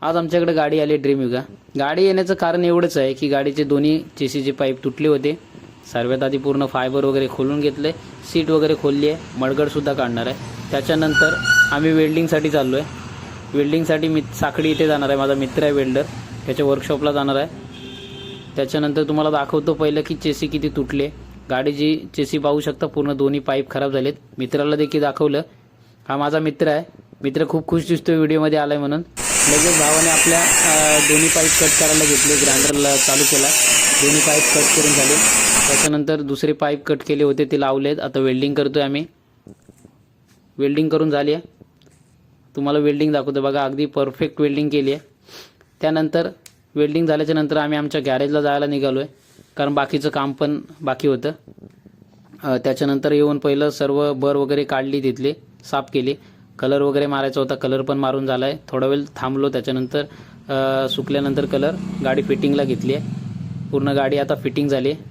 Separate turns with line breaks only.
आज आमच्याकडे गाडी आली ड्रीम युगा। गाडी येण्याचं कारण एवढंच आहे की गाडीचे दोन्ही चेसीचे पाईप तुटले होते। सर्वात आधी पूर्ण फायबर वगैरे खोलून घेतले, सीट वगैरे खोलली आहे, मडगडसुद्धा काढणार आहे। त्याच्यानंतर आम्ही वेल्डिंगसाठी चाललो आहे। वेल्डिंगसाठी साखळी इथे जाणार आहे, माझा मित्र आहे वेल्डर, त्याच्या वर्कशॉपला जाणार आहे। त्याच्यानंतर तुम्हाला दाखवतो पहिलं की चेसी किती तुटले। गाडीची चेसी पाहू शकता, पूर्ण दोन्ही पाईप खराब झालेत। मित्राला देखील दाखवलं। हा माझा मित्र आहे। मित्र खूप खुश दिसतोय व्हिडिओमध्ये आलाय म्हणून। लगेच भावाने आपल्या दोन्ही पाईप कट करायला घेतले, ग्राइंडरला चालू केला, दोन्ही पाईप कट करून झाले। त्याच्यानंतर दुसरे पाईप कट केले होते ते लावलेत। आता वेल्डिंग करतोय आम्ही। वेल्डिंग करून झाली आहे, तुम्हाला वेल्डिंग दाखवतो बघा, अगदी परफेक्ट वेल्डिंग केली आहे। त्यानंतर वेल्डिंग झाल्याच्या नंतर आम्ही आमच्या गॅरेजला जायला निघालो आहे, कारण बाकीचं काम पण बाकी होतं। त्याच्यानंतर येऊन पहिलं सर्व बर वगैरे काढली, तिथले साफ केली, कलर वगैरे मारायचा होता, कलर पण मारून झाला आहे। थोडा वेळ थांबलो, त्याच्यानंतर सुकल्यानंतर कलर गाडी फिटिंगला घेतली आहे। पूर्ण गाडी आता फिटिंग झाली आहे।